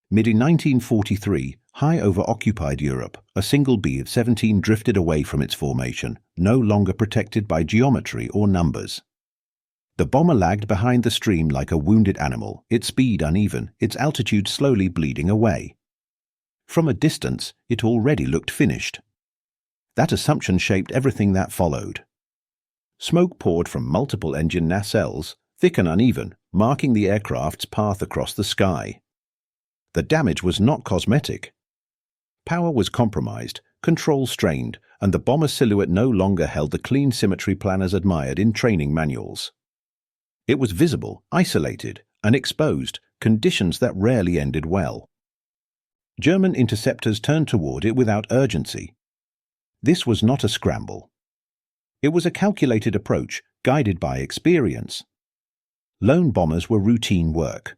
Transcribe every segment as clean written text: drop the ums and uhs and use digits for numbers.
Mid-1943, high over occupied Europe, a single B-17 drifted away from its formation, no longer protected by geometry or numbers. The bomber lagged behind the stream like a wounded animal, its speed uneven, its altitude slowly bleeding away. From a distance, it already looked finished. That assumption shaped everything that followed. Smoke poured from multiple engine nacelles, thick and uneven, marking the aircraft's path across the sky. The damage was not cosmetic. Power was compromised, control strained, and the bomber's silhouette no longer held the clean symmetry planners admired in training manuals. It was visible, isolated, and exposed, conditions that rarely ended well. German interceptors turned toward it without urgency. This was not a scramble. It was a calculated approach, guided by experience. Lone bombers were routine work.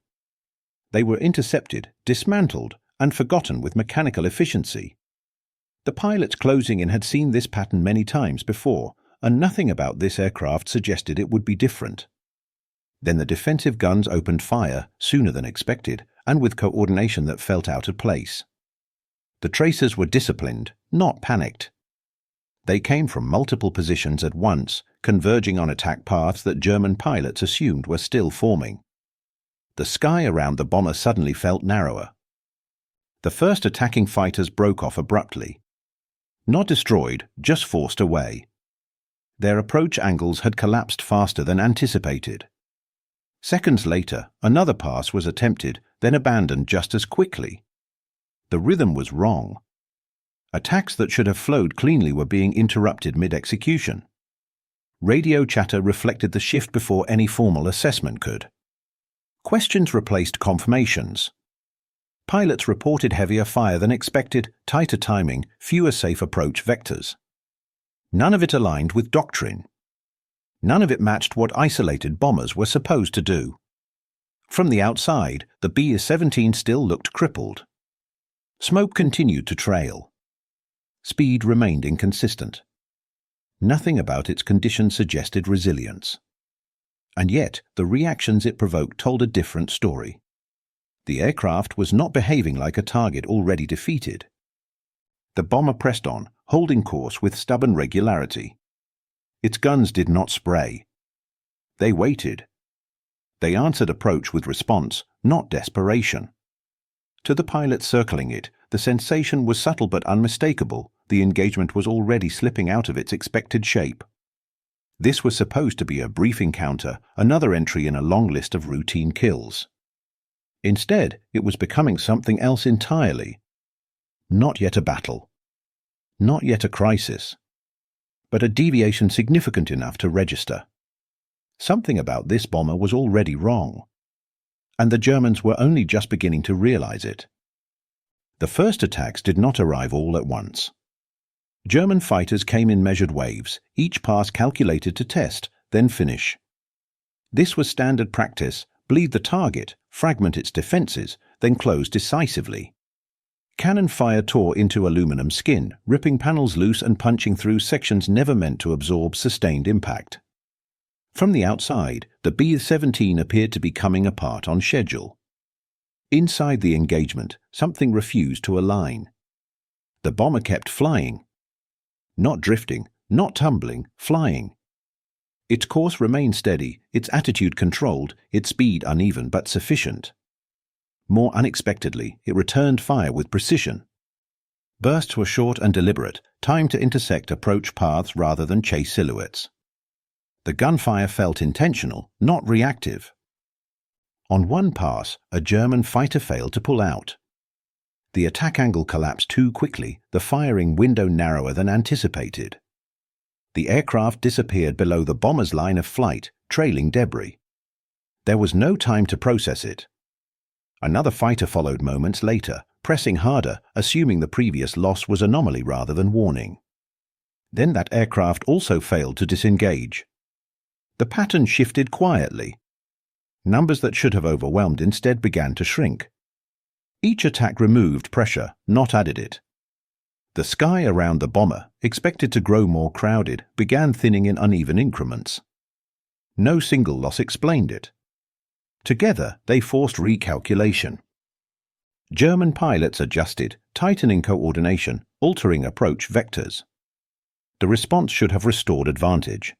They were intercepted, dismantled, and forgotten with mechanical efficiency. The pilots closing in had seen this pattern many times before, and nothing about this aircraft suggested it would be different. Then the defensive guns opened fire sooner than expected, and with coordination that felt out of place. The tracers were disciplined, not panicked. They came from multiple positions at once, converging on attack paths that German pilots assumed were still forming. The sky around the bomber suddenly felt narrower. The first attacking fighters broke off abruptly. Not destroyed, just forced away. Their approach angles had collapsed faster than anticipated. Seconds later, another pass was attempted, then abandoned just as quickly. The rhythm was wrong. Attacks that should have flowed cleanly were being interrupted mid-execution. Radio chatter reflected the shift before any formal assessment could. Questions replaced confirmations. Pilots reported heavier fire than expected, tighter timing, fewer safe approach vectors. None of it aligned with doctrine. None of it matched what isolated bombers were supposed to do. From the outside, the B-17 still looked crippled. Smoke continued to trail. Speed remained inconsistent. Nothing about its condition suggested resilience. And yet, the reactions it provoked told a different story. The aircraft was not behaving like a target already defeated. The bomber pressed on, holding course with stubborn regularity. Its guns did not spray. They waited. They answered approach with response, not desperation. To the pilot circling it, the sensation was subtle but unmistakable. The engagement was already slipping out of its expected shape. This was supposed to be a brief encounter, another entry in a long list of routine kills. Instead, it was becoming something else entirely. Not yet a battle. Not yet a crisis. But a deviation significant enough to register. Something about this bomber was already wrong. And the Germans were only just beginning to realize it. The first attacks did not arrive all at once. German fighters came in measured waves, each pass calculated to test, then finish. This was standard practice: bleed the target, fragment its defenses, then close decisively. Cannon fire tore into aluminum skin, ripping panels loose and punching through sections never meant to absorb sustained impact. From the outside, the B-17 appeared to be coming apart on schedule. Inside the engagement, something refused to align. The bomber kept flying. Not drifting, not tumbling, flying. Its course remained steady, its attitude controlled, its speed uneven but sufficient. More unexpectedly, it returned fire with precision. Bursts were short and deliberate, timed to intersect approach paths rather than chase silhouettes. The gunfire felt intentional, not reactive. On one pass, a German fighter failed to pull out. The attack angle collapsed too quickly, the firing window narrower than anticipated. The aircraft disappeared below the bomber's line of flight, trailing debris. There was no time to process it. Another fighter followed moments later, pressing harder, assuming the previous loss was anomaly rather than warning. Then that aircraft also failed to disengage. The pattern shifted quietly. Numbers that should have overwhelmed instead began to shrink. Each attack removed pressure, not added it. The sky around the bomber, expected to grow more crowded, began thinning in uneven increments. No single loss explained it. Together, they forced recalculation. German pilots adjusted, tightening coordination, altering approach vectors. The response should have restored advantage.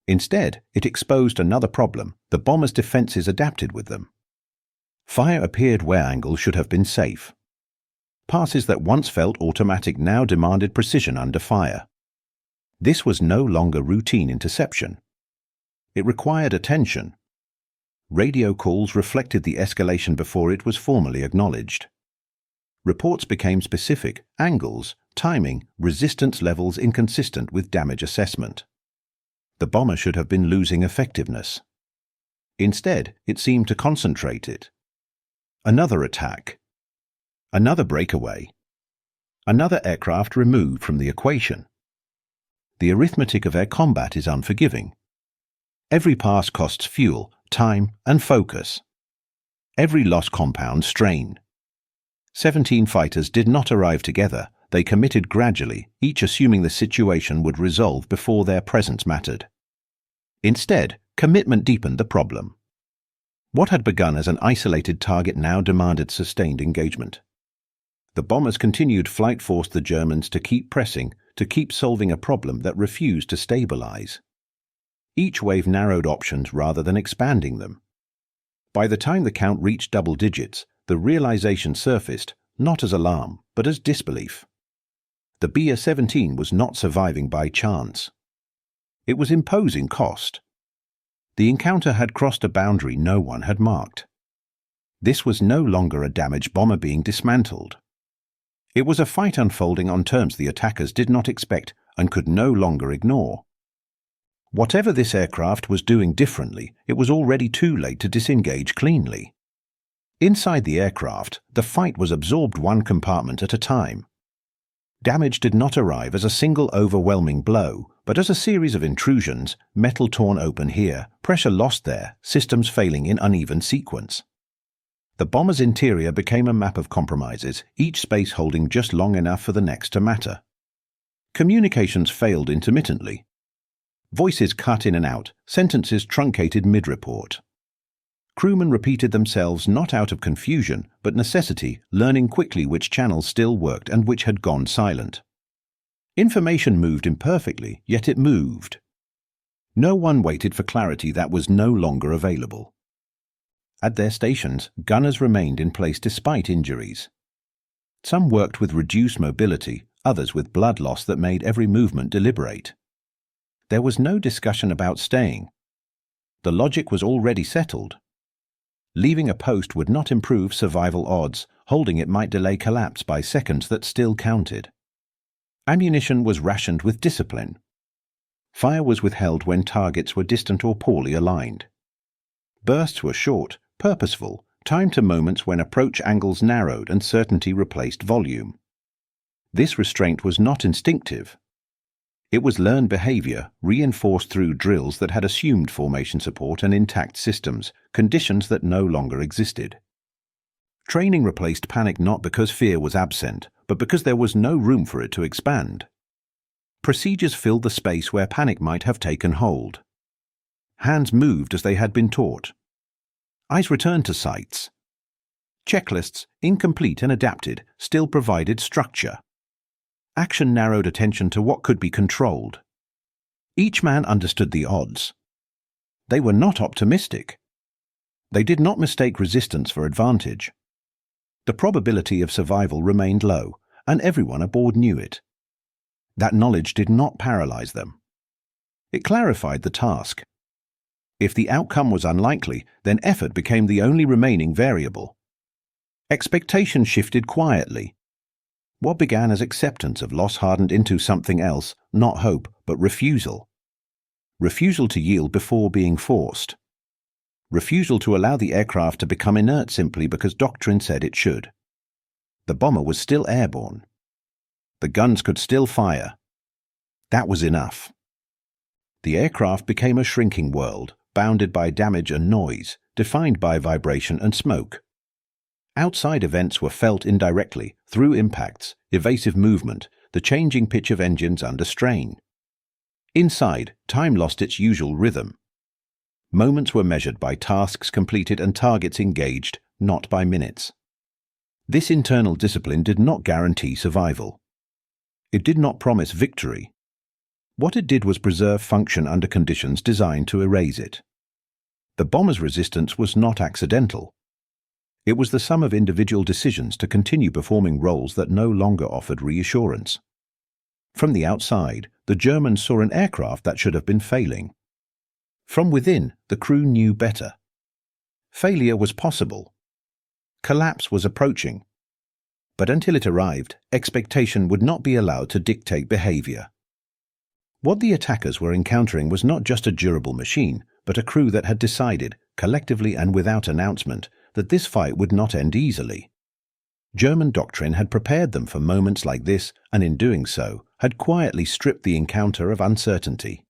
Instead, it exposed another problem. The bomber's defenses adapted with them. Fire appeared where angles should have been safe. Passes that once felt automatic now demanded precision under fire. This was no longer routine interception. It required attention. Radio calls reflected the escalation before it was formally acknowledged. Reports became specific, angles, timing, resistance levels inconsistent with damage assessment. The bomber should have been losing effectiveness. Instead, it seemed to concentrate it. Another attack. Another breakaway. Another aircraft removed from the equation. The arithmetic of air combat is unforgiving. Every pass costs fuel, time, and focus. Every loss compounds strain. 17 fighters did not arrive together. They committed gradually, each assuming the situation would resolve before their presence mattered. Instead, commitment deepened the problem. What had begun as an isolated target now demanded sustained engagement. The bombers' continued flight forced the Germans to keep pressing, to keep solving a problem that refused to stabilize. Each wave narrowed options rather than expanding them. By the time the count reached double digits, the realization surfaced, not as alarm, but as disbelief. The B-17 was not surviving by chance. It was imposing cost. The encounter had crossed a boundary no one had marked. This was no longer a damaged bomber being dismantled. It was a fight unfolding on terms the attackers did not expect and could no longer ignore. Whatever this aircraft was doing differently, it was already too late to disengage cleanly. Inside the aircraft, the fight was absorbed one compartment at a time. Damage did not arrive as a single overwhelming blow, but as a series of intrusions, metal torn open here, pressure lost there, systems failing in uneven sequence. The bomber's interior became a map of compromises, each space holding just long enough for the next to matter. Communications failed intermittently. Voices cut in and out, sentences truncated mid-report. Crewmen repeated themselves not out of confusion, but necessity, learning quickly which channels still worked and which had gone silent. Information moved imperfectly, yet it moved. No one waited for clarity that was no longer available. At their stations, gunners remained in place despite injuries. Some worked with reduced mobility, others with blood loss that made every movement deliberate. There was no discussion about staying. The logic was already settled. Leaving a post would not improve survival odds, holding it might delay collapse by seconds that still counted. Ammunition was rationed with discipline. Fire was withheld when targets were distant or poorly aligned. Bursts were short, purposeful, timed to moments when approach angles narrowed and certainty replaced volume. This restraint was not instinctive. It was learned behavior, reinforced through drills that had assumed formation support and intact systems, conditions that no longer existed. Training replaced panic not because fear was absent, but because there was no room for it to expand. Procedures filled the space where panic might have taken hold. Hands moved as they had been taught. Eyes returned to sights. Checklists, incomplete and adapted, still provided structure. Action narrowed attention to what could be controlled. Each man understood the odds. They were not optimistic. They did not mistake resistance for advantage. The probability of survival remained low, and everyone aboard knew it. That knowledge did not paralyze them. It clarified the task. If the outcome was unlikely, then effort became the only remaining variable. Expectation shifted quietly. What began as acceptance of loss hardened into something else, not hope, but refusal. Refusal to yield before being forced. Refusal to allow the aircraft to become inert simply because doctrine said it should. The bomber was still airborne. The guns could still fire. That was enough. The aircraft became a shrinking world, bounded by damage and noise, defined by vibration and smoke. Outside events were felt indirectly, through impacts, evasive movement, the changing pitch of engines under strain. Inside, time lost its usual rhythm. Moments were measured by tasks completed and targets engaged, not by minutes. This internal discipline did not guarantee survival. It did not promise victory. What it did was preserve function under conditions designed to erase it. The bomber's resistance was not accidental. It was the sum of individual decisions to continue performing roles that no longer offered reassurance. From the outside, the Germans saw an aircraft that should have been failing. From within, the crew knew better. Failure was possible. Collapse was approaching. But until it arrived, expectation would not be allowed to dictate behavior. What the attackers were encountering was not just a durable machine, but a crew that had decided, collectively and without announcement, that this fight would not end easily. German doctrine had prepared them for moments like this, and in doing so, had quietly stripped the encounter of uncertainty.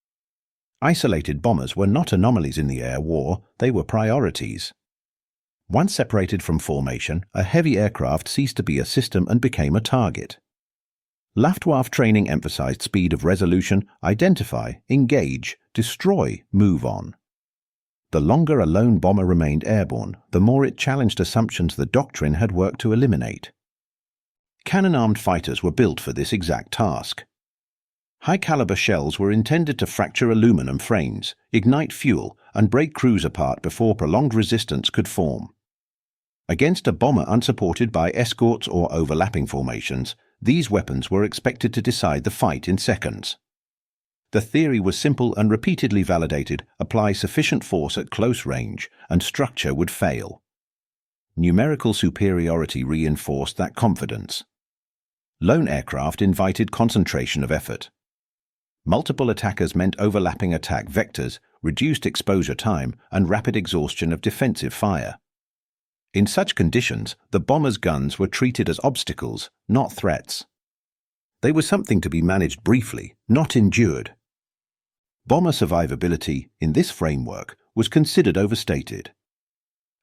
Isolated bombers were not anomalies in the air war, they were priorities. Once separated from formation, a heavy aircraft ceased to be a system and became a target. Luftwaffe training emphasized speed of resolution, identify, engage, destroy, move on. The longer a lone bomber remained airborne, the more it challenged assumptions the doctrine had worked to eliminate. Cannon-armed fighters were built for this exact task. High-caliber shells were intended to fracture aluminum frames, ignite fuel, and break crews apart before prolonged resistance could form. Against a bomber unsupported by escorts or overlapping formations, these weapons were expected to decide the fight in seconds. The theory was simple and repeatedly validated: apply sufficient force at close range, and structure would fail. Numerical superiority reinforced that confidence. Lone aircraft invited concentration of effort. Multiple attackers meant overlapping attack vectors, reduced exposure time, and rapid exhaustion of defensive fire. In such conditions, the bombers' guns were treated as obstacles, not threats. They were something to be managed briefly, not endured. Bomber survivability, in this framework, was considered overstated.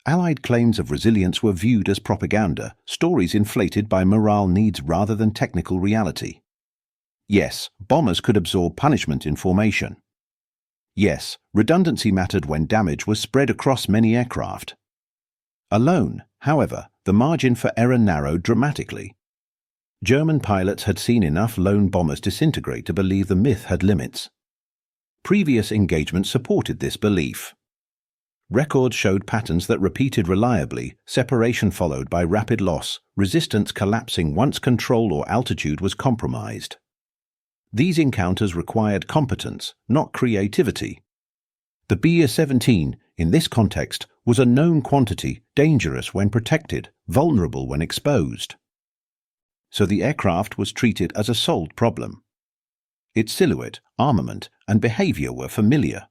Allied claims of resilience were viewed as propaganda, stories inflated by morale needs rather than technical reality. Yes, bombers could absorb punishment in formation. Yes, redundancy mattered when damage was spread across many aircraft. Alone, however, the margin for error narrowed dramatically. German pilots had seen enough lone bombers disintegrate to believe the myth had limits. Previous engagement supported this belief. Records showed patterns that repeated reliably, separation followed by rapid loss, resistance collapsing once control or altitude was compromised. These encounters required competence, not creativity. The B-17, in this context, was a known quantity, dangerous when protected, vulnerable when exposed. So the aircraft was treated as a solved problem. Its silhouette, armament, and behavior were familiar.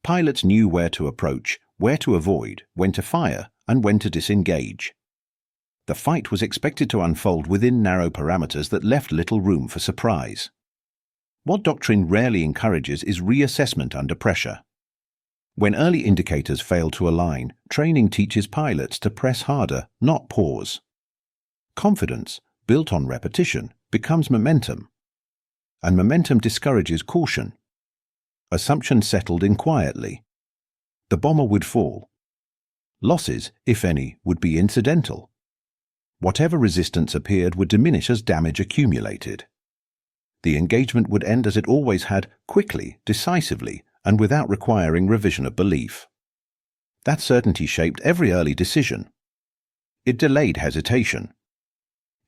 Pilots knew where to approach, where to avoid, when to fire, and when to disengage. The fight was expected to unfold within narrow parameters that left little room for surprise. What doctrine rarely encourages is reassessment under pressure. When early indicators fail to align, training teaches pilots to press harder, not pause. Confidence, built on repetition, becomes momentum. And momentum discourages caution. Assumptions settled in quietly. The bomber would fall. Losses, if any, would be incidental. Whatever resistance appeared would diminish as damage accumulated. The engagement would end as it always had, quickly, decisively, and without requiring revision of belief. That certainty shaped every early decision. It delayed hesitation.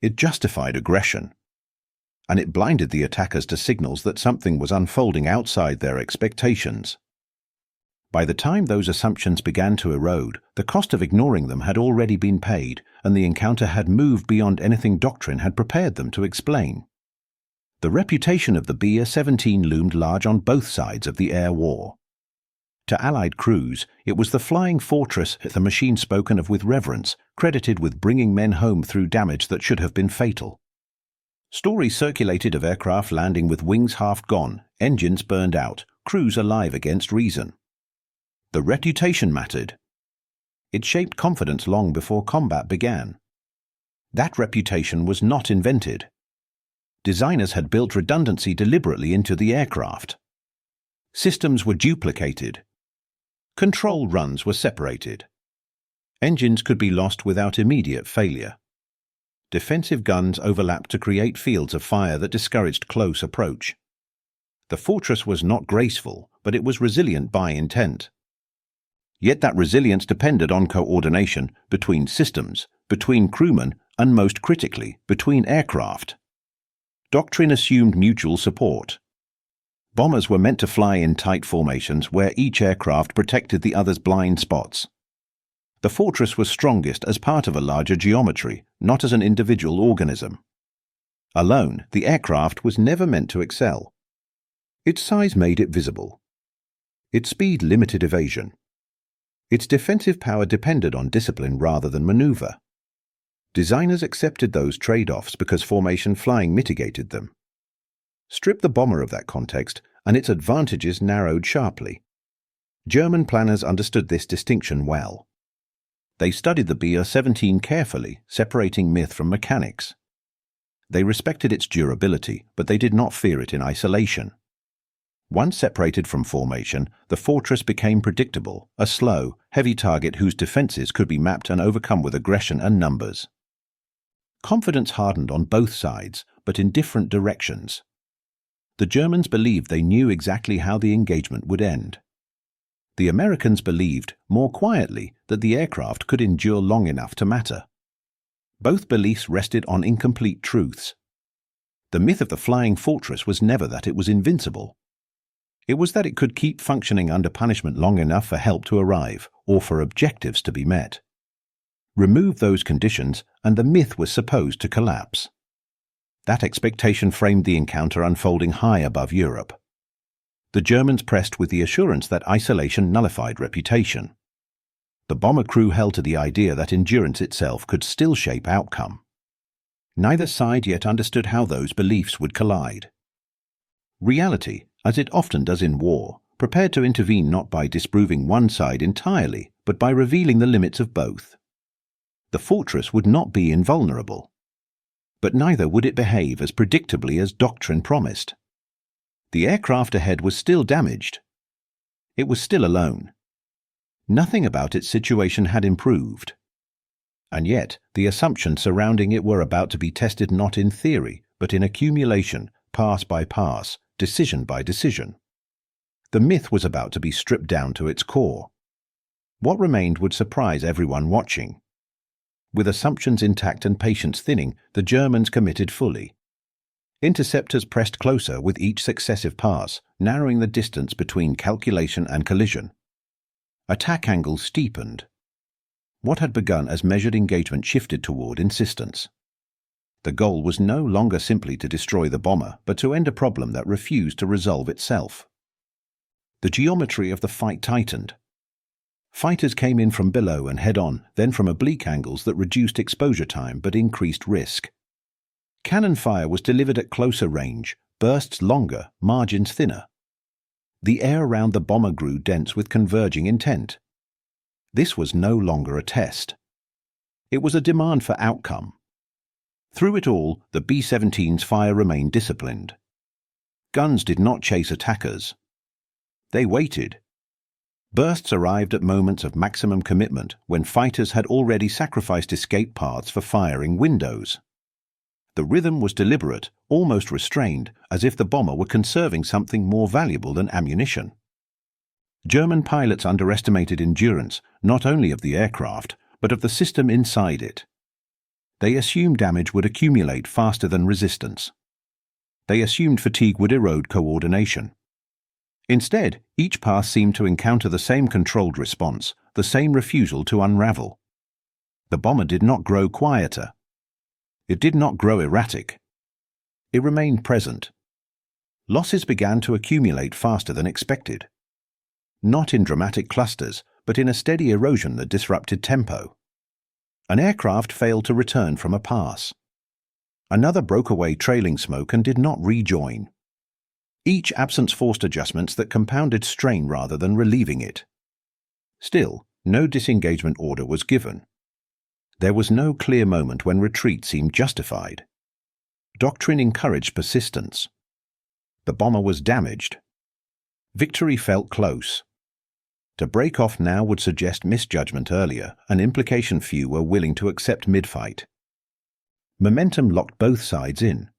It justified aggression. And it blinded the attackers to signals that something was unfolding outside their expectations. By the time those assumptions began to erode, the cost of ignoring them had already been paid, and the encounter had moved beyond anything doctrine had prepared them to explain. The reputation of the B-17 loomed large on both sides of the air war. To Allied crews, it was the flying fortress, the machine spoken of with reverence, credited with bringing men home through damage that should have been fatal. Stories circulated of aircraft landing with wings half gone, engines burned out, crews alive against reason. The reputation mattered. It shaped confidence long before combat began. That reputation was not invented. Designers had built redundancy deliberately into the aircraft. Systems were duplicated. Control runs were separated. Engines could be lost without immediate failure. Defensive guns overlapped to create fields of fire that discouraged close approach. The fortress was not graceful, but it was resilient by intent. Yet that resilience depended on coordination between systems, between crewmen, and most critically, between aircraft. Doctrine assumed mutual support. Bombers were meant to fly in tight formations where each aircraft protected the other's blind spots. The fortress was strongest as part of a larger geometry, not as an individual organism. Alone, the aircraft was never meant to excel. Its size made it visible. Its speed limited evasion. Its defensive power depended on discipline rather than maneuver. Designers accepted those trade-offs because formation flying mitigated them. Strip the bomber of that context, and its advantages narrowed sharply. German planners understood this distinction well. They studied the B-17 carefully, separating myth from mechanics. They respected its durability, but they did not fear it in isolation. Once separated from formation, the fortress became predictable, a slow, heavy target whose defenses could be mapped and overcome with aggression and numbers. Confidence hardened on both sides, but in different directions. The Germans believed they knew exactly how the engagement would end. The Americans believed, more quietly, that the aircraft could endure long enough to matter. Both beliefs rested on incomplete truths. The myth of the flying fortress was never that it was invincible. It was that it could keep functioning under punishment long enough for help to arrive, or for objectives to be met. Remove those conditions, and the myth was supposed to collapse. That expectation framed the encounter unfolding high above Europe. The Germans pressed with the assurance that isolation nullified reputation. The bomber crew held to the idea that endurance itself could still shape outcome. Neither side yet understood how those beliefs would collide. Reality, as it often does in war, prepared to intervene not by disproving one side entirely, but by revealing the limits of both. The fortress would not be invulnerable. But neither would it behave as predictably as doctrine promised. The aircraft ahead was still damaged. It was still alone. Nothing about its situation had improved. And yet, the assumptions surrounding it were about to be tested not in theory, but in accumulation, pass by pass, decision by decision. The myth was about to be stripped down to its core. What remained would surprise everyone watching. With assumptions intact and patience thinning, the Germans committed fully. Interceptors pressed closer with each successive pass, narrowing the distance between calculation and collision. Attack angles steepened. What had begun as measured engagement shifted toward insistence. The goal was no longer simply to destroy the bomber, but to end a problem that refused to resolve itself. The geometry of the fight tightened. Fighters came in from below and head-on, then from oblique angles that reduced exposure time but increased risk. Cannon fire was delivered at closer range, bursts longer, margins thinner. The air around the bomber grew dense with converging intent. This was no longer a test. It was a demand for outcome. Through it all, the B-17's fire remained disciplined. Guns did not chase attackers. They waited. Bursts arrived at moments of maximum commitment when fighters had already sacrificed escape paths for firing windows. The rhythm was deliberate, almost restrained, as if the bomber were conserving something more valuable than ammunition. German pilots underestimated endurance, not only of the aircraft, but of the system inside it. They assumed damage would accumulate faster than resistance. They assumed fatigue would erode coordination. Instead, each pass seemed to encounter the same controlled response, the same refusal to unravel. The bomber did not grow quieter. It did not grow erratic. It remained present. Losses began to accumulate faster than expected. Not in dramatic clusters, but in a steady erosion that disrupted tempo. An aircraft failed to return from a pass. Another broke away trailing smoke and did not rejoin. Each absence forced adjustments that compounded strain rather than relieving it. Still, no disengagement order was given. There was no clear moment when retreat seemed justified. Doctrine encouraged persistence. The bomber was damaged. Victory felt close. To break off now would suggest misjudgment earlier, an implication few were willing to accept mid-fight. Momentum locked both sides in.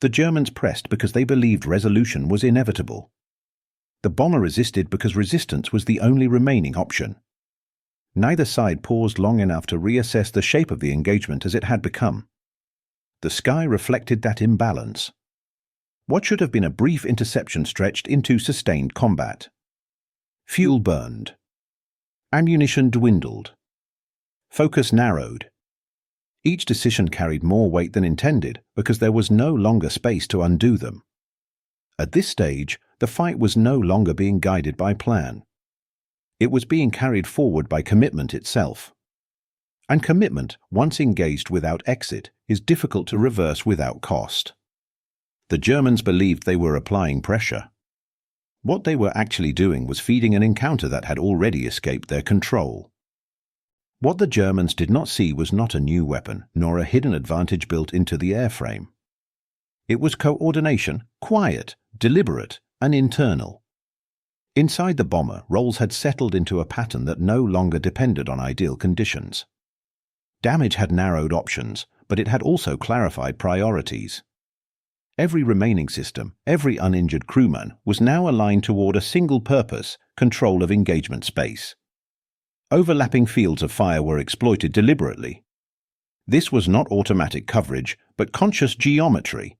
The Germans pressed because they believed resolution was inevitable. The bomber resisted because resistance was the only remaining option. Neither side paused long enough to reassess the shape of the engagement as it had become. The sky reflected that imbalance. What should have been a brief interception stretched into sustained combat. Fuel burned. Ammunition dwindled. Focus narrowed. Each decision carried more weight than intended because there was no longer space to undo them. At this stage, the fight was no longer being guided by plan. It was being carried forward by commitment itself. And commitment, once engaged without exit, is difficult to reverse without cost. The Germans believed they were applying pressure. What they were actually doing was feeding an encounter that had already escaped their control. What the Germans did not see was not a new weapon, nor a hidden advantage built into the airframe. It was coordination, quiet, deliberate, and internal. Inside the bomber, roles had settled into a pattern that no longer depended on ideal conditions. Damage had narrowed options, but it had also clarified priorities. Every remaining system, every uninjured crewman, was now aligned toward a single purpose: control of engagement space. Overlapping fields of fire were exploited deliberately. This was not automatic coverage, but conscious geometry.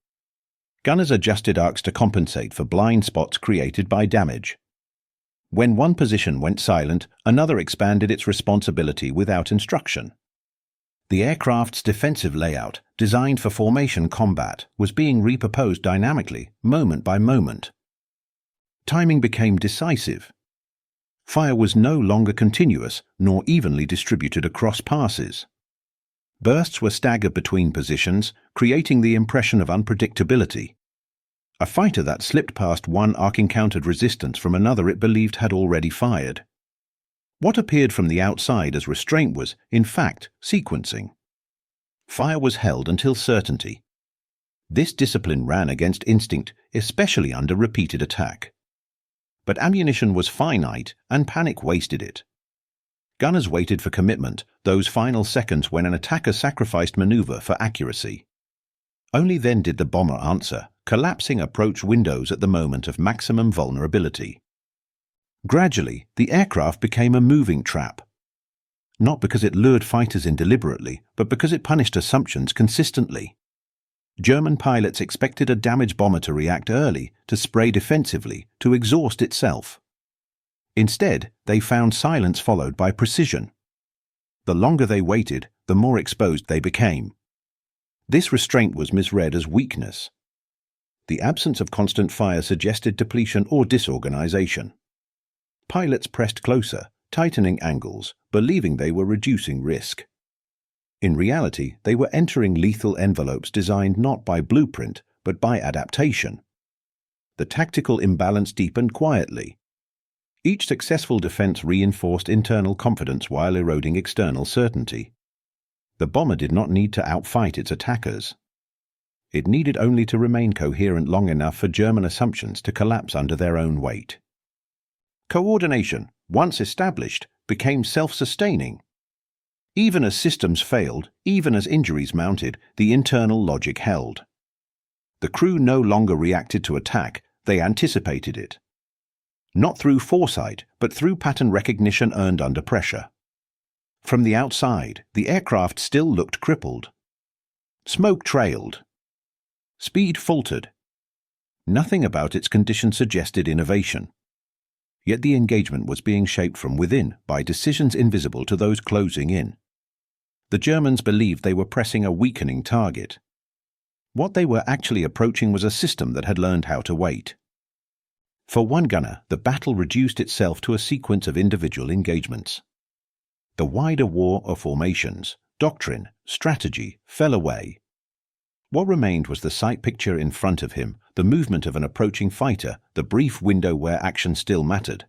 Gunners adjusted arcs to compensate for blind spots created by damage. When one position went silent, another expanded its responsibility without instruction. The aircraft's defensive layout, designed for formation combat, was being reproposed dynamically, moment by moment. Timing became decisive. Fire was no longer continuous nor evenly distributed across passes. Bursts were staggered between positions, creating the impression of unpredictability. A fighter that slipped past one arc encountered resistance from another it believed had already fired. What appeared from the outside as restraint was, in fact, sequencing. Fire was held until certainty. This discipline ran against instinct, especially under repeated attack. But ammunition was finite, and panic wasted it. Gunners waited for commitment, those final seconds when an attacker sacrificed maneuver for accuracy. Only then did the bomber answer, collapsing approach windows at the moment of maximum vulnerability. Gradually, the aircraft became a moving trap. Not because it lured fighters in deliberately, but because it punished assumptions consistently. German pilots expected a damaged bomber to react early, to spray defensively, to exhaust itself. Instead, they found silence followed by precision. The longer they waited, the more exposed they became. This restraint was misread as weakness. The absence of constant fire suggested depletion or disorganization. Pilots pressed closer, tightening angles, believing they were reducing risk. In reality, they were entering lethal envelopes designed not by blueprint, but by adaptation. The tactical imbalance deepened quietly. Each successful defense reinforced internal confidence while eroding external certainty. The bomber did not need to outfight its attackers. It needed only to remain coherent long enough for German assumptions to collapse under their own weight. Coordination, once established, became self-sustaining. Even as systems failed, even as injuries mounted, the internal logic held. The crew no longer reacted to attack, they anticipated it. Not through foresight, but through pattern recognition earned under pressure. From the outside, the aircraft still looked crippled. Smoke trailed. Speed faltered. Nothing about its condition suggested innovation. Yet the engagement was being shaped from within by decisions invisible to those closing in. The Germans believed they were pressing a weakening target. What they were actually approaching was a system that had learned how to wait. For one gunner, the battle reduced itself to a sequence of individual engagements. The wider war of formations, doctrine, strategy fell away. What remained was the sight picture in front of him, the movement of an approaching fighter, the brief window where action still mattered.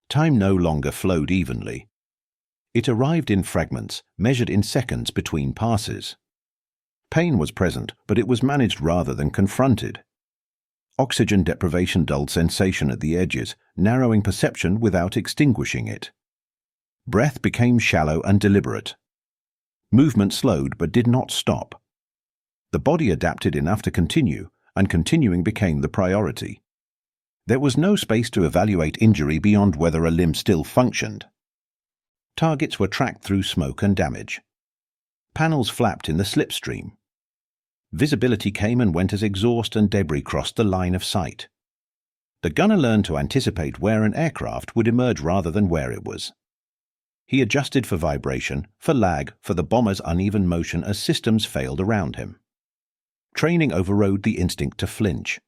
Time no longer flowed evenly. It arrived in fragments, measured in seconds between passes. Pain was present, but it was managed rather than confronted. Oxygen deprivation dulled sensation at the edges, narrowing perception without extinguishing it. Breath became shallow and deliberate. Movement slowed but did not stop. The body adapted enough to continue, and continuing became the priority. There was no space to evaluate injury beyond whether a limb still functioned. Targets were tracked through smoke and damage. Panels flapped in the slipstream. Visibility came and went as exhaust and debris crossed the line of sight. The gunner learned to anticipate where an aircraft would emerge rather than where it was. He adjusted for vibration, for lag, for the bomber's uneven motion as systems failed around him. Training overrode the instinct to flinch.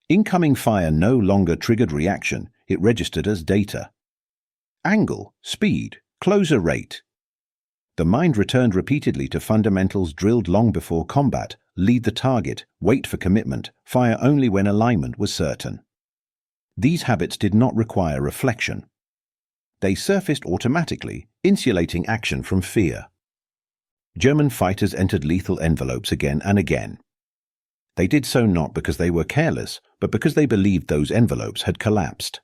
Incoming fire no longer triggered reaction, it registered as data. Angle, speed, closure rate. The mind returned repeatedly to fundamentals drilled long before combat: lead the target, wait for commitment, fire only when alignment was certain. These habits did not require reflection. They surfaced automatically, insulating action from fear. German fighters entered lethal envelopes again and again. They did so not because they were careless, but because they believed those envelopes had collapsed.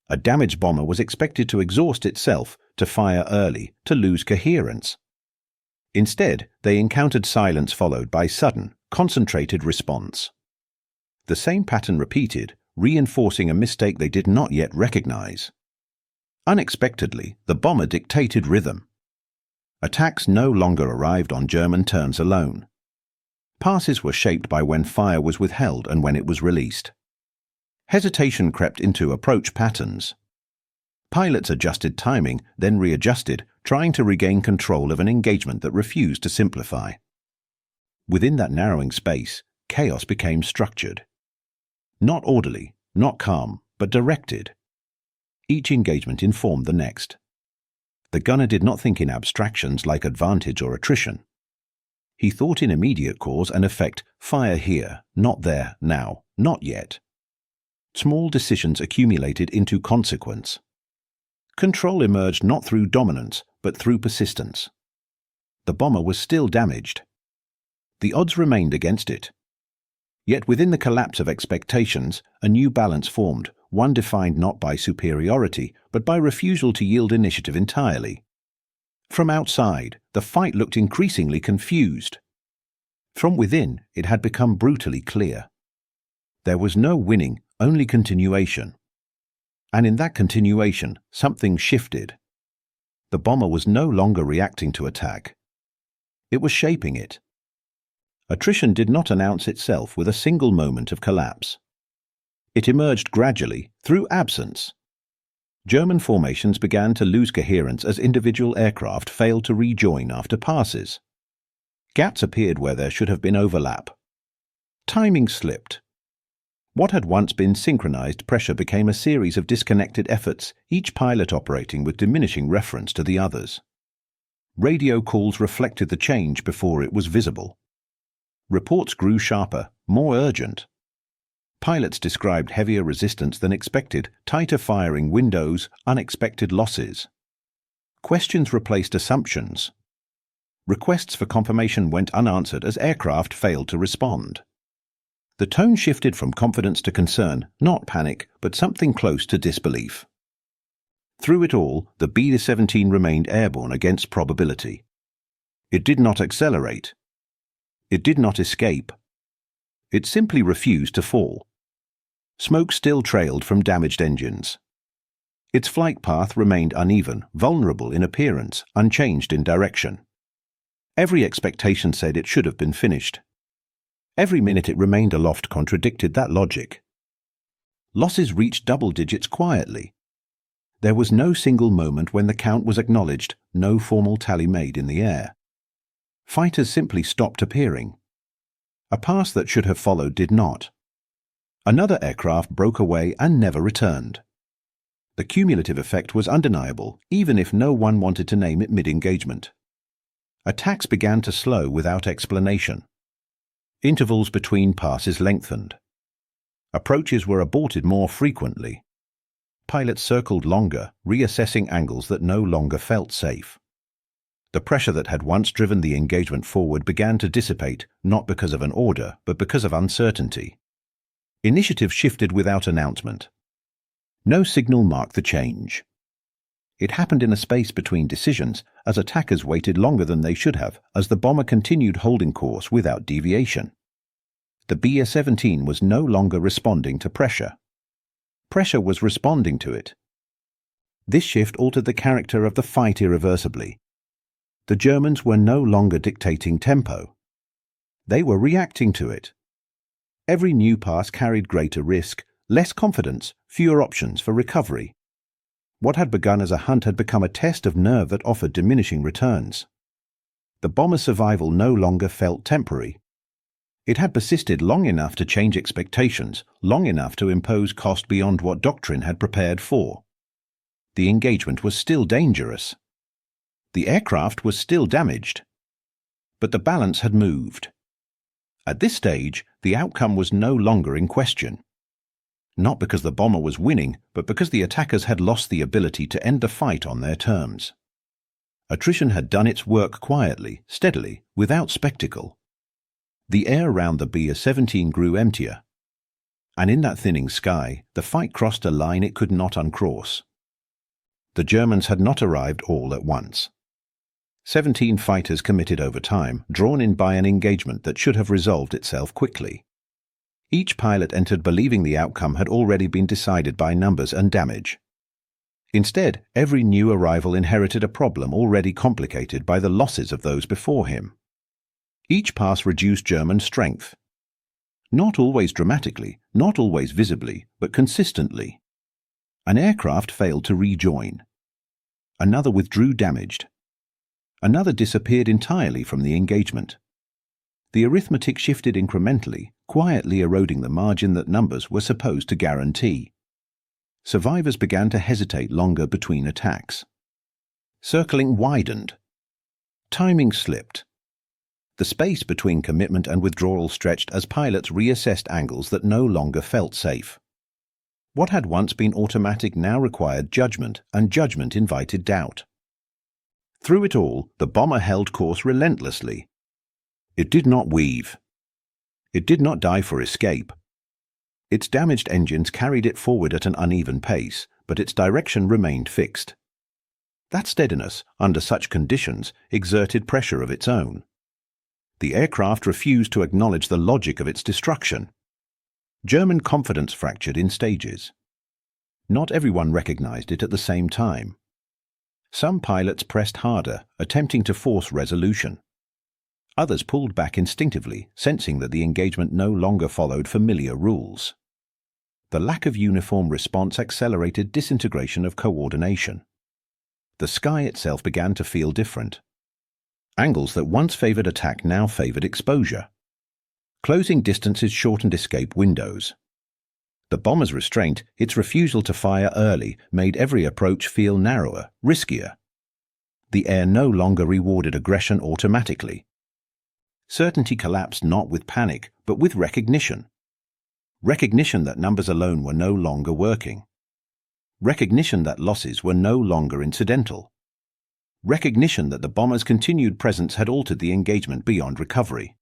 A damaged bomber was expected to exhaust itself, to fire early, to lose coherence. Instead, they encountered silence followed by sudden, concentrated response. The same pattern repeated, reinforcing a mistake they did not yet recognize. Unexpectedly, the bomber dictated rhythm. Attacks no longer arrived on German terms alone. Passes were shaped by when fire was withheld and when it was released. Hesitation crept into approach patterns. Pilots adjusted timing, then readjusted, trying to regain control of an engagement that refused to simplify. Within that narrowing space, chaos became structured. Not orderly, not calm, but directed. Each engagement informed the next. The gunner did not think in abstractions like advantage or attrition. He thought in immediate cause and effect: fire here, not there, now, not yet. Small decisions accumulated into consequence. Control emerged not through dominance, but through persistence. The bomber was still damaged. The odds remained against it. Yet within the collapse of expectations, a new balance formed, one defined not by superiority, but by refusal to yield initiative entirely. From outside, the fight looked increasingly confused. From within, it had become brutally clear. There was no winning, only continuation. And in that continuation, something shifted. The bomber was no longer reacting to attack. It was shaping it. Attrition did not announce itself with a single moment of collapse. It emerged gradually, through absence. German formations began to lose coherence as individual aircraft failed to rejoin after passes. Gaps appeared where there should have been overlap. Timing slipped. What had once been synchronized pressure became a series of disconnected efforts, each pilot operating with diminishing reference to the others. Radio calls reflected the change before it was visible. Reports grew sharper, more urgent. Pilots described heavier resistance than expected, tighter firing windows, unexpected losses. Questions replaced assumptions. Requests for confirmation went unanswered as aircraft failed to respond. The tone shifted from confidence to concern, not panic, but something close to disbelief. Through it all, the B-17 remained airborne against probability. It did not accelerate. It did not escape. It simply refused to fall. Smoke still trailed from damaged engines. Its flight path remained uneven, vulnerable in appearance, unchanged in direction. Every expectation said it should have been finished. Every minute it remained aloft contradicted that logic. Losses reached double digits quietly. There was no single moment when the count was acknowledged, no formal tally made in the air. Fighters simply stopped appearing. A pass that should have followed did not. Another aircraft broke away and never returned. The cumulative effect was undeniable, even if no one wanted to name it mid-engagement. Attacks began to slow without explanation. Intervals between passes lengthened. Approaches were aborted more frequently. Pilots circled longer, reassessing angles that no longer felt safe. The pressure that had once driven the engagement forward began to dissipate, not because of an order, but because of uncertainty. Initiative shifted without announcement. No signal marked the change. It happened in a space between decisions, as attackers waited longer than they should have, as the bomber continued holding course without deviation. The B-17 was no longer responding to pressure. Pressure was responding to it. This shift altered the character of the fight irreversibly. The Germans were no longer dictating tempo. They were reacting to it. Every new pass carried greater risk, less confidence, fewer options for recovery. What had begun as a hunt had become a test of nerve that offered diminishing returns. The bomber's survival no longer felt temporary. It had persisted long enough to change expectations, long enough to impose cost beyond what doctrine had prepared for. The engagement was still dangerous. The aircraft was still damaged. But the balance had moved. At this stage, the outcome was no longer in question. Not because the bomber was winning, but because the attackers had lost the ability to end the fight on their terms. Attrition had done its work quietly, steadily, without spectacle. The air around the B-17 grew emptier. And in that thinning sky, the fight crossed a line it could not uncross. The Germans had not arrived all at once. 17 fighters committed over time, drawn in by an engagement that should have resolved itself quickly. Each pilot entered believing the outcome had already been decided by numbers and damage. Instead, every new arrival inherited a problem already complicated by the losses of those before him. Each pass reduced German strength. Not always dramatically, not always visibly, but consistently. An aircraft failed to rejoin. Another withdrew damaged. Another disappeared entirely from the engagement. The arithmetic shifted incrementally, quietly eroding the margin that numbers were supposed to guarantee. Survivors began to hesitate longer between attacks. Circling widened. Timing slipped. The space between commitment and withdrawal stretched as pilots reassessed angles that no longer felt safe. What had once been automatic now required judgment, and judgment invited doubt. Through it all, the bomber held course relentlessly. It did not weave. It did not die for escape. Its damaged engines carried it forward at an uneven pace, but its direction remained fixed. That steadiness, under such conditions, exerted pressure of its own. The aircraft refused to acknowledge the logic of its destruction. German confidence fractured in stages. Not everyone recognized it at the same time. Some pilots pressed harder, attempting to force resolution. Others pulled back instinctively, sensing that the engagement no longer followed familiar rules. The lack of uniform response accelerated disintegration of coordination. The sky itself began to feel different. Angles that once favored attack now favored exposure. Closing distances shortened escape windows. The bomber's restraint, its refusal to fire early, made every approach feel narrower, riskier. The air no longer rewarded aggression automatically. Certainty collapsed not with panic, but with recognition. Recognition that numbers alone were no longer working. Recognition that losses were no longer incidental. Recognition that the bomber's continued presence had altered the engagement beyond recovery.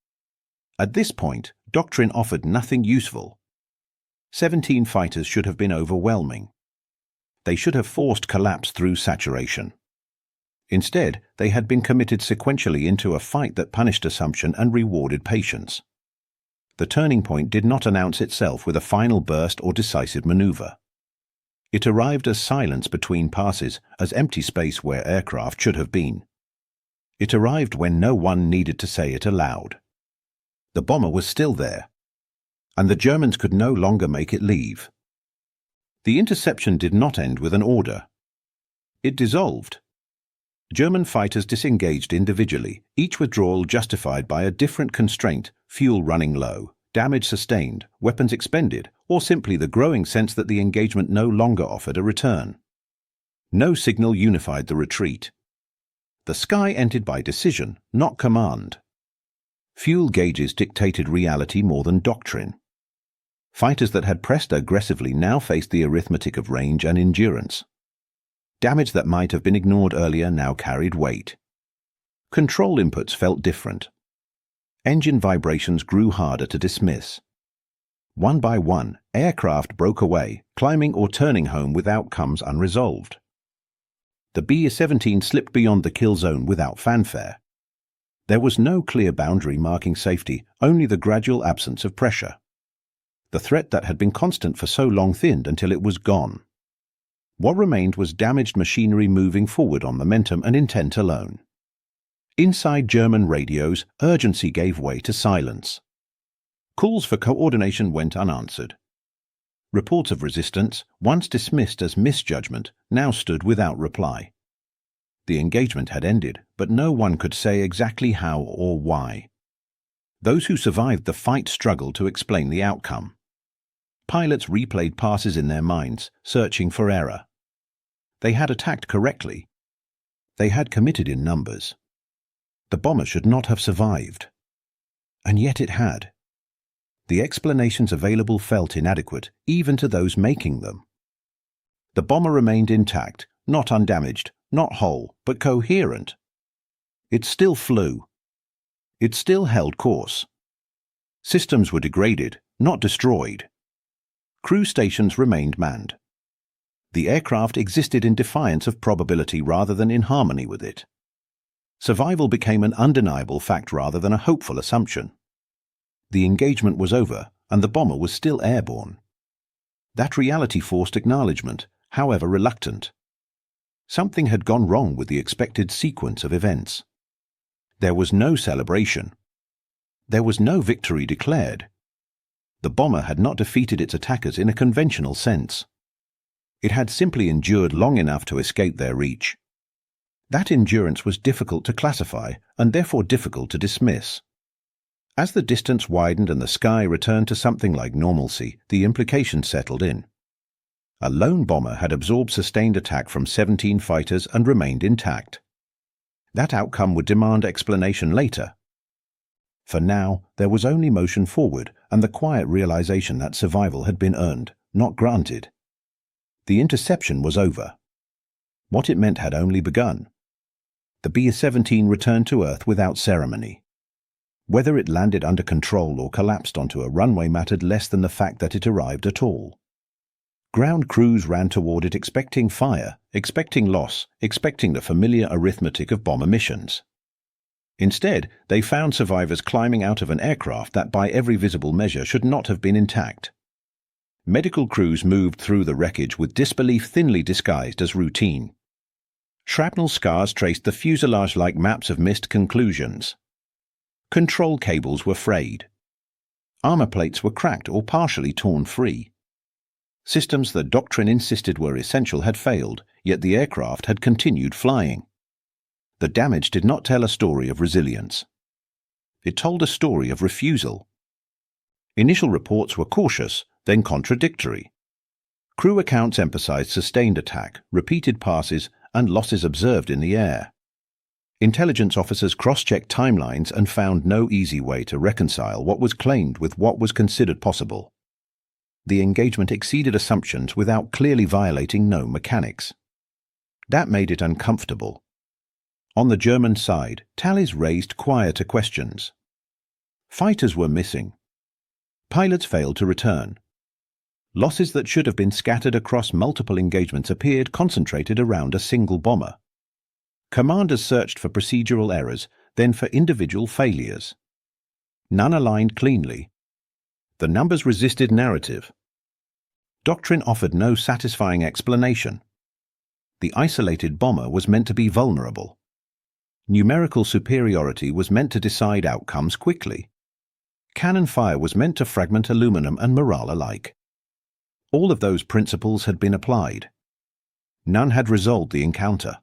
At this point, doctrine offered nothing useful. 17 fighters should have been overwhelming. They should have forced collapse through saturation. Instead, they had been committed sequentially into a fight that punished assumption and rewarded patience. The turning point did not announce itself with a final burst or decisive maneuver. It arrived as silence between passes, as empty space where aircraft should have been. It arrived when no one needed to say it aloud. The bomber was still there, and the Germans could no longer make it leave. The interception did not end with an order. It dissolved. German fighters disengaged individually, each withdrawal justified by a different constraint, fuel running low, damage sustained, weapons expended, or simply the growing sense that the engagement no longer offered a return. No signal unified the retreat. The sky entered by decision, not command. Fuel gauges dictated reality more than doctrine. Fighters that had pressed aggressively now faced the arithmetic of range and endurance. Damage that might have been ignored earlier now carried weight. Control inputs felt different. Engine vibrations grew harder to dismiss. One by one, aircraft broke away, climbing or turning home with outcomes unresolved. the B-17 slipped beyond the kill zone without fanfare. There was no clear boundary marking safety, only the gradual absence of pressure. The threat that had been constant for so long thinned until it was gone. What remained was damaged machinery moving forward on momentum and intent alone. Inside German radios, urgency gave way to silence. Calls for coordination went unanswered. Reports of resistance, once dismissed as misjudgment, now stood without reply. The engagement had ended, but no one could say exactly how or why. Those who survived the fight struggled to explain the outcome. Pilots replayed passes in their minds, searching for error. They had attacked correctly. They had committed in numbers. The bomber should not have survived. And yet it had. The explanations available felt inadequate, even to those making them. The bomber remained intact, not undamaged, not whole, but coherent. It still flew. It still held course. Systems were degraded, not destroyed. Crew stations remained manned. The aircraft existed in defiance of probability rather than in harmony with it. Survival became an undeniable fact rather than a hopeful assumption. The engagement was over, and the bomber was still airborne. That reality forced acknowledgement, however reluctant. Something had gone wrong with the expected sequence of events. There was no celebration. There was no victory declared. The bomber had not defeated its attackers in a conventional sense. It had simply endured long enough to escape their reach. That endurance was difficult to classify and therefore difficult to dismiss. As the distance widened and the sky returned to something like normalcy, the implications settled in. A lone bomber had absorbed sustained attack from 17 fighters and remained intact. That outcome would demand explanation later. For now, there was only motion forward and the quiet realization that survival had been earned, not granted. The interception was over. What it meant had only begun. The B-17 returned to Earth without ceremony. Whether it landed under control or collapsed onto a runway mattered less than the fact that it arrived at all. Ground crews ran toward it expecting fire, expecting loss, expecting the familiar arithmetic of bomber missions. Instead, they found survivors climbing out of an aircraft that by every visible measure should not have been intact. Medical crews moved through the wreckage with disbelief thinly disguised as routine. Shrapnel scars traced the fuselage-like maps of missed conclusions. Control cables were frayed. Armor plates were cracked or partially torn free. Systems the doctrine insisted were essential had failed, yet the aircraft had continued flying. The damage did not tell a story of resilience. It told a story of refusal. Initial reports were cautious, then contradictory. Crew accounts emphasized sustained attack, repeated passes, and losses observed in the air. Intelligence officers cross-checked timelines and found no easy way to reconcile what was claimed with what was considered possible. The engagement exceeded assumptions without clearly violating known mechanics. That made it uncomfortable. On the German side, tallies raised quieter questions. Fighters were missing. Pilots failed to return. Losses that should have been scattered across multiple engagements appeared concentrated around a single bomber. Commanders searched for procedural errors, then for individual failures. None aligned cleanly. The numbers resisted narrative. Doctrine offered no satisfying explanation. The isolated bomber was meant to be vulnerable. Numerical superiority was meant to decide outcomes quickly. Cannon fire was meant to fragment aluminum and morale alike. All of those principles had been applied. None had resolved the encounter.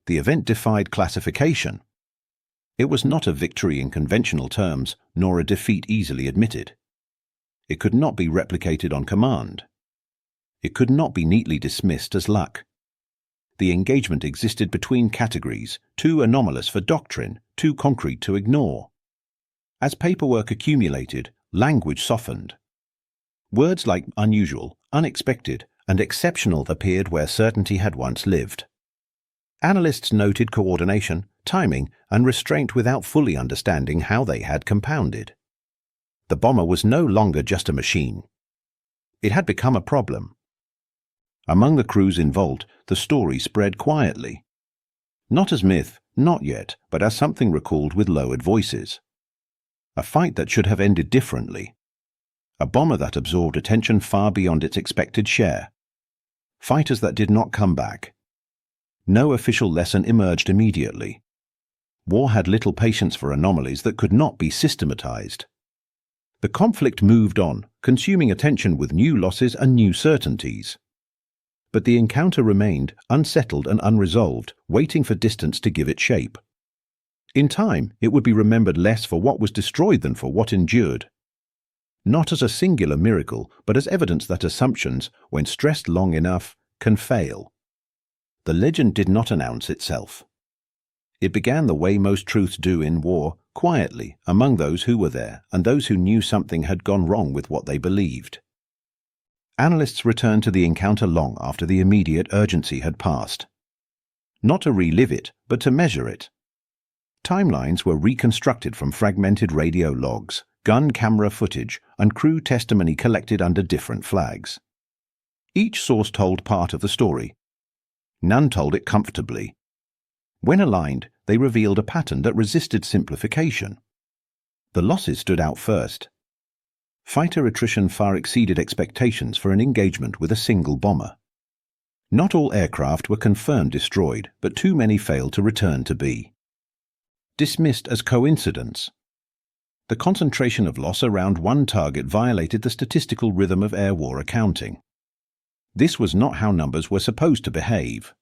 The event defied classification. It was not a victory in conventional terms, nor a defeat easily admitted. It could not be replicated on command. It could not be neatly dismissed as luck. The engagement existed between categories, too anomalous for doctrine, too concrete to ignore. As paperwork accumulated, language softened. Words like unusual, unexpected, and exceptional appeared where certainty had once lived. Analysts noted coordination, timing, and restraint without fully understanding how they had compounded. The bomber was no longer just a machine. It had become a problem. Among the crews involved, the story spread quietly. Not as myth, not yet, but as something recalled with lowered voices. A fight that should have ended differently. A bomber that absorbed attention far beyond its expected share. Fighters that did not come back. No official lesson emerged immediately. War had little patience for anomalies that could not be systematized. The conflict moved on, consuming attention with new losses and new certainties. But the encounter remained, unsettled and unresolved, waiting for distance to give it shape. In time, it would be remembered less for what was destroyed than for what endured. Not as a singular miracle, but as evidence that assumptions, when stressed long enough, can fail. The legend did not announce itself. It began the way most truths do in war, quietly, among those who were there and those who knew something had gone wrong with what they believed. Analysts returned to the encounter long after the immediate urgency had passed. Not to relive it, but to measure it. Timelines were reconstructed from fragmented radio logs, gun camera footage, and crew testimony collected under different flags. Each source told part of the story. None told it comfortably. When aligned, they revealed a pattern that resisted simplification. The losses stood out first. Fighter attrition far exceeded expectations for an engagement with a single bomber. Not all aircraft were confirmed destroyed, but too many failed to return to B. Dismissed as coincidence. The concentration of loss around one target violated the statistical rhythm of air war accounting. This was not how numbers were supposed to behave.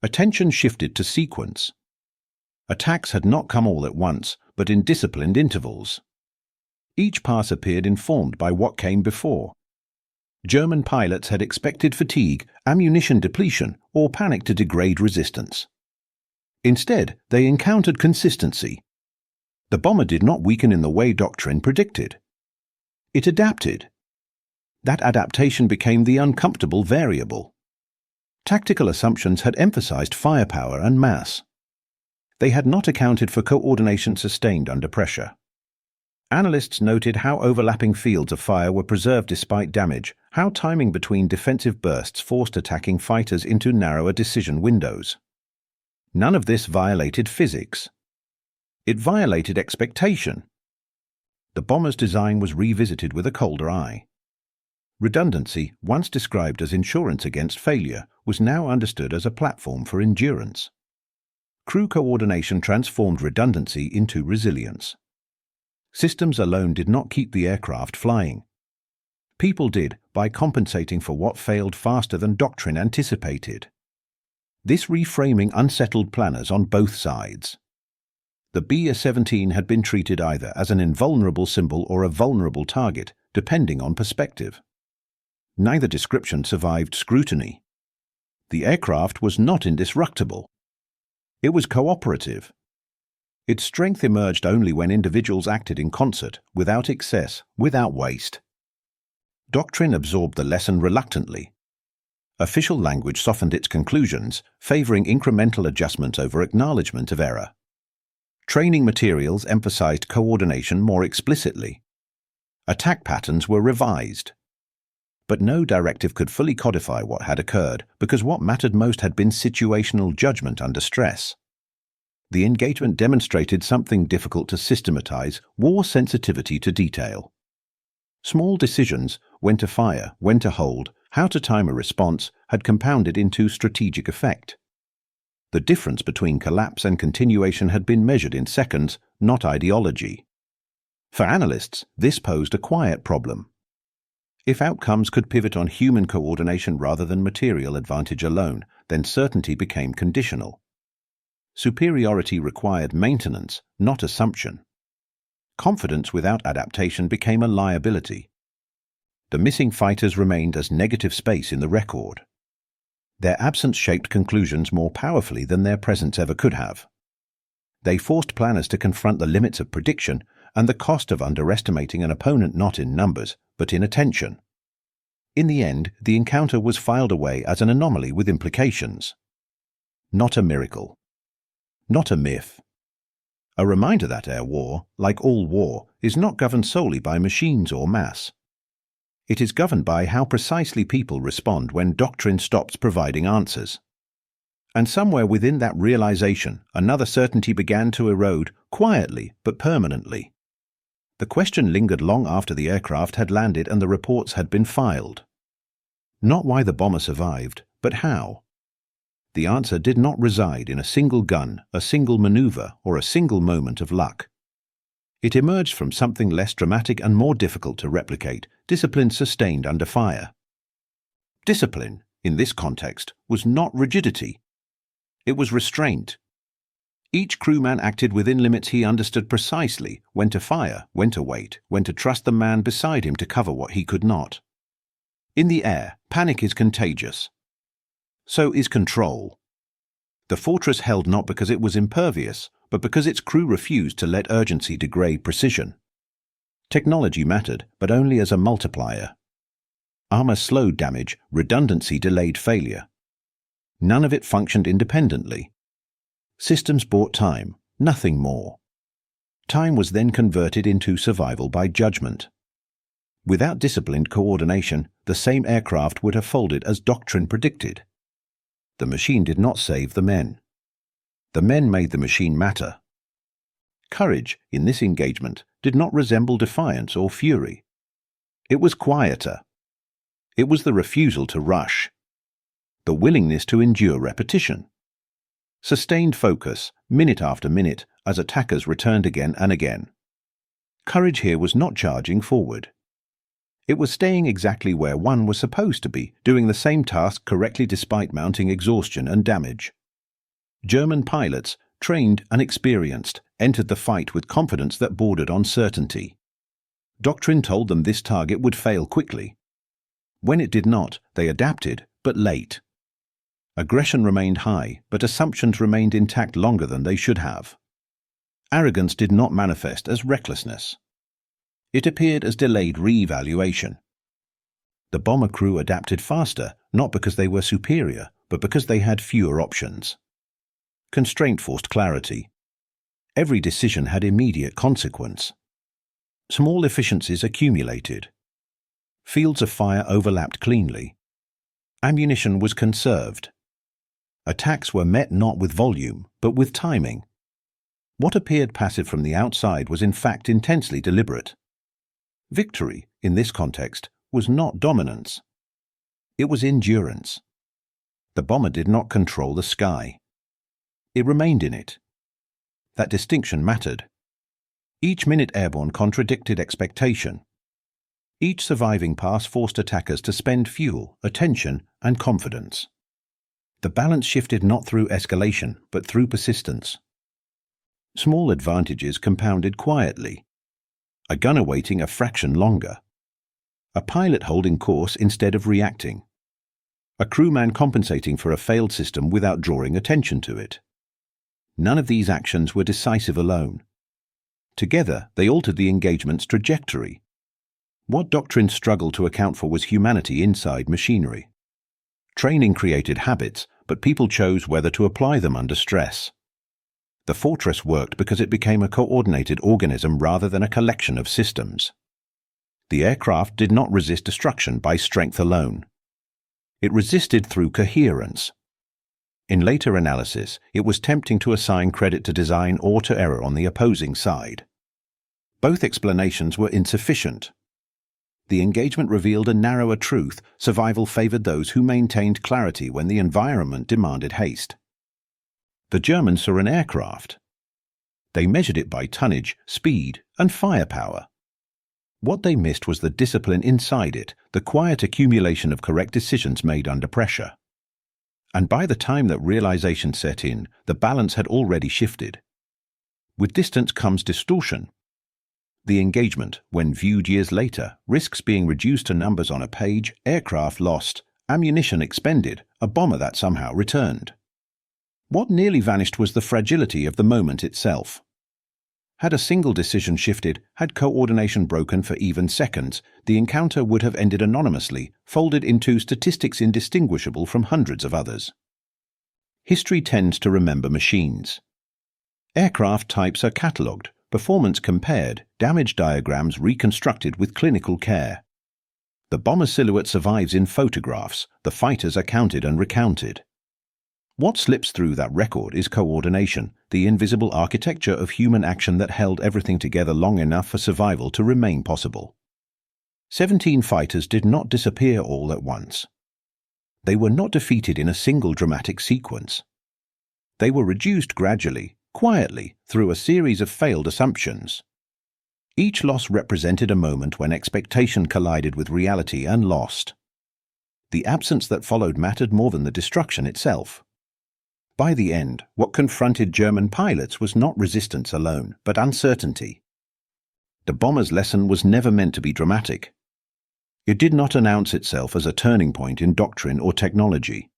Attention shifted to sequence. Attacks had not come all at once, but in disciplined intervals. Each pass appeared informed by what came before. German pilots had expected fatigue, ammunition depletion, or panic to degrade resistance. Instead, they encountered consistency. The bomber did not weaken in the way doctrine predicted. It adapted. That adaptation became the uncomfortable variable. Tactical assumptions had emphasized firepower and mass. They had not accounted for coordination sustained under pressure. Analysts noted how overlapping fields of fire were preserved despite damage, how timing between defensive bursts forced attacking fighters into narrower decision windows. None of this violated physics. It violated expectation. The bomber's design was revisited with a colder eye. Redundancy, once described as insurance against failure, was now understood as a platform for endurance. Crew coordination transformed redundancy into resilience. Systems alone did not keep the aircraft flying. People did by compensating for what failed faster than doctrine anticipated. This reframing unsettled planners on both sides. The B-17 had been treated either as an invulnerable symbol or a vulnerable target, depending on perspective. Neither description survived scrutiny. The aircraft was not indestructible. It was cooperative. Its strength emerged only when individuals acted in concert, without excess, without waste. Doctrine absorbed the lesson reluctantly. Official language softened its conclusions, favoring incremental adjustments over acknowledgement of error. Training materials emphasized coordination more explicitly. Attack patterns were revised. But no directive could fully codify what had occurred, because what mattered most had been situational judgment under stress. The engagement demonstrated something difficult to systematize: war sensitivity to detail. Small decisions, when to fire, when to hold, how to time a response, had compounded into strategic effect. The difference between collapse and continuation had been measured in seconds, not ideology. For analysts, this posed a quiet problem. If outcomes could pivot on human coordination rather than material advantage alone, then certainty became conditional. Superiority required maintenance, not assumption. Confidence without adaptation became a liability. The missing fighters remained as negative space in the record. Their absence shaped conclusions more powerfully than their presence ever could have. They forced planners to confront the limits of prediction and the cost of underestimating an opponent not in numbers, but in attention. In the end, the encounter was filed away as an anomaly with implications. Not a miracle. Not a myth. A reminder that air war, like all war, is not governed solely by machines or mass. It is governed by how precisely people respond when doctrine stops providing answers. And somewhere within that realization, another certainty began to erode, quietly but permanently. The question lingered long after the aircraft had landed and the reports had been filed. Not why the bomber survived, but how. The answer did not reside in a single gun, a single maneuver, or a single moment of luck. It emerged from something less dramatic and more difficult to replicate: discipline sustained under fire. Discipline, in this context, was not rigidity. It was restraint. Each crewman acted within limits he understood precisely: when to fire, when to wait, when to trust the man beside him to cover what he could not. In the air, panic is contagious. So is control. The fortress held not because it was impervious, but because its crew refused to let urgency degrade precision. Technology mattered, but only as a multiplier. Armor slowed damage, redundancy delayed failure. None of it functioned independently. Systems bought time, nothing more. Time was then converted into survival by judgment. Without disciplined coordination, the same aircraft would have folded as doctrine predicted. The machine did not save the men. The men made the machine matter. Courage, in this engagement, did not resemble defiance or fury. It was quieter. It was the refusal to rush. The willingness to endure repetition. Sustained focus, minute after minute, as attackers returned again and again. Courage here was not charging forward. It was staying exactly where one was supposed to be, doing the same task correctly despite mounting exhaustion and damage. German pilots, trained and experienced, entered the fight with confidence that bordered on certainty. Doctrine told them this target would fail quickly. When it did not, they adapted, but late. Aggression remained high, but assumptions remained intact longer than they should have. Arrogance did not manifest as recklessness. It appeared as delayed re-evaluation. The bomber crew adapted faster, not because they were superior, but because they had fewer options. Constraint forced clarity. Every decision had immediate consequence. Small efficiencies accumulated. Fields of fire overlapped cleanly. Ammunition was conserved. Attacks were met not with volume, but with timing. What appeared passive from the outside was in fact intensely deliberate. Victory, in this context, was not dominance. It was endurance. The bomber did not control the sky. It remained in it. That distinction mattered. Each minute airborne contradicted expectation. Each surviving pass forced attackers to spend fuel, attention, and confidence. The balance shifted not through escalation, but through persistence. Small advantages compounded quietly. A gunner waiting a fraction longer. A pilot holding course instead of reacting. A crewman compensating for a failed system without drawing attention to it. None of these actions were decisive alone. Together, they altered the engagement's trajectory. What doctrine struggled to account for was humanity inside machinery. Training created habits, but people chose whether to apply them under stress. The fortress worked because it became a coordinated organism rather than a collection of systems. The aircraft did not resist destruction by strength alone. It resisted through coherence. In later analysis, it was tempting to assign credit to design or to error on the opposing side. Both explanations were insufficient. The engagement revealed a narrower truth: survival favored those who maintained clarity when the environment demanded haste. The Germans saw an aircraft. They measured it by tonnage, speed, and firepower. What they missed was the discipline inside it, the quiet accumulation of correct decisions made under pressure. And by the time that realization set in, the balance had already shifted. With distance comes distortion. The engagement, when viewed years later, risks being reduced to numbers on a page: aircraft lost, ammunition expended, a bomber that somehow returned. What nearly vanished was the fragility of the moment itself. Had a single decision shifted, had coordination broken for even seconds, the encounter would have ended anonymously, folded into statistics indistinguishable from hundreds of others. History tends to remember machines. Aircraft types are catalogued, performance compared, damage diagrams reconstructed with clinical care. The bomber's silhouette survives in photographs. The fighters are counted and recounted. What slips through that record is coordination, the invisible architecture of human action that held everything together long enough for survival to remain possible. 17 fighters did not disappear all at once. They were not defeated in a single dramatic sequence. They were reduced gradually, quietly, through a series of failed assumptions. Each loss represented a moment when expectation collided with reality and lost. The absence that followed mattered more than the destruction itself. By the end, what confronted German pilots was not resistance alone, but uncertainty. The bomber's lesson was never meant to be dramatic. It did not announce itself as a turning point in doctrine or technology.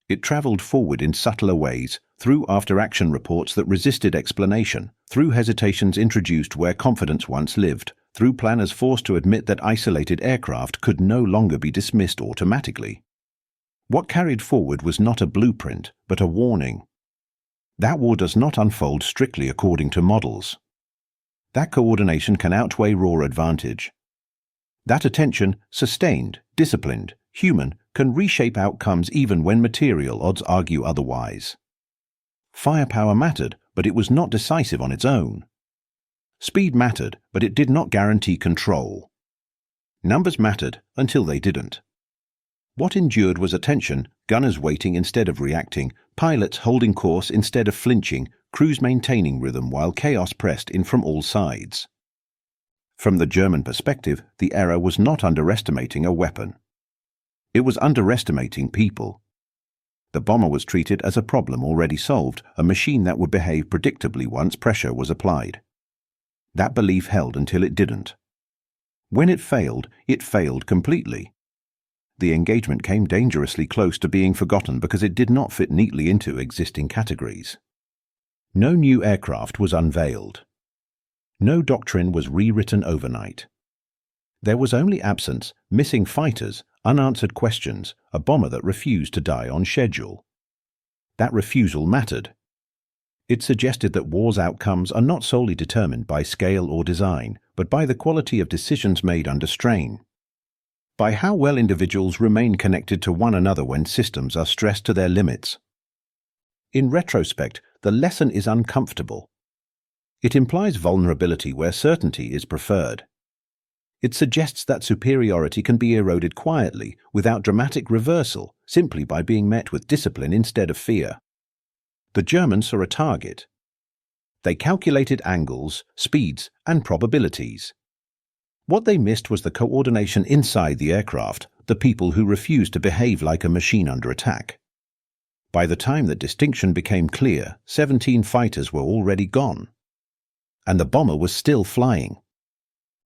It traveled forward in subtler ways, through after-action reports that resisted explanation, through hesitations introduced where confidence once lived, through planners forced to admit that isolated aircraft could no longer be dismissed automatically. What carried forward was not a blueprint, but a warning. That war does not unfold strictly according to models. That coordination can outweigh raw advantage. That attention, sustained, disciplined, human, can reshape outcomes even when material odds argue otherwise. Firepower mattered, but it was not decisive on its own. Speed mattered, but it did not guarantee control. Numbers mattered until they didn't. What endured was attention, gunners waiting instead of reacting, pilots holding course instead of flinching, crews maintaining rhythm while chaos pressed in from all sides. From the German perspective, the error was not underestimating a weapon. It was underestimating people. The bomber was treated as a problem already solved, a machine that would behave predictably once pressure was applied. That belief held until it didn't. When it failed completely. The engagement came dangerously close to being forgotten because it did not fit neatly into existing categories. No new aircraft was unveiled. No doctrine was rewritten overnight. There was only absence, missing fighters, unanswered questions, a bomber that refused to die on schedule. That refusal mattered. It suggested that war's outcomes are not solely determined by scale or design, but by the quality of decisions made under strain. By how well individuals remain connected to one another when systems are stressed to their limits. In retrospect, the lesson is uncomfortable. It implies vulnerability where certainty is preferred. It suggests that superiority can be eroded quietly, without dramatic reversal, simply by being met with discipline instead of fear. The Germans saw a target. They calculated angles, speeds, and probabilities. What they missed was the coordination inside the aircraft, the people who refused to behave like a machine under attack. By the time that distinction became clear, 17 fighters were already gone. And the bomber was still flying.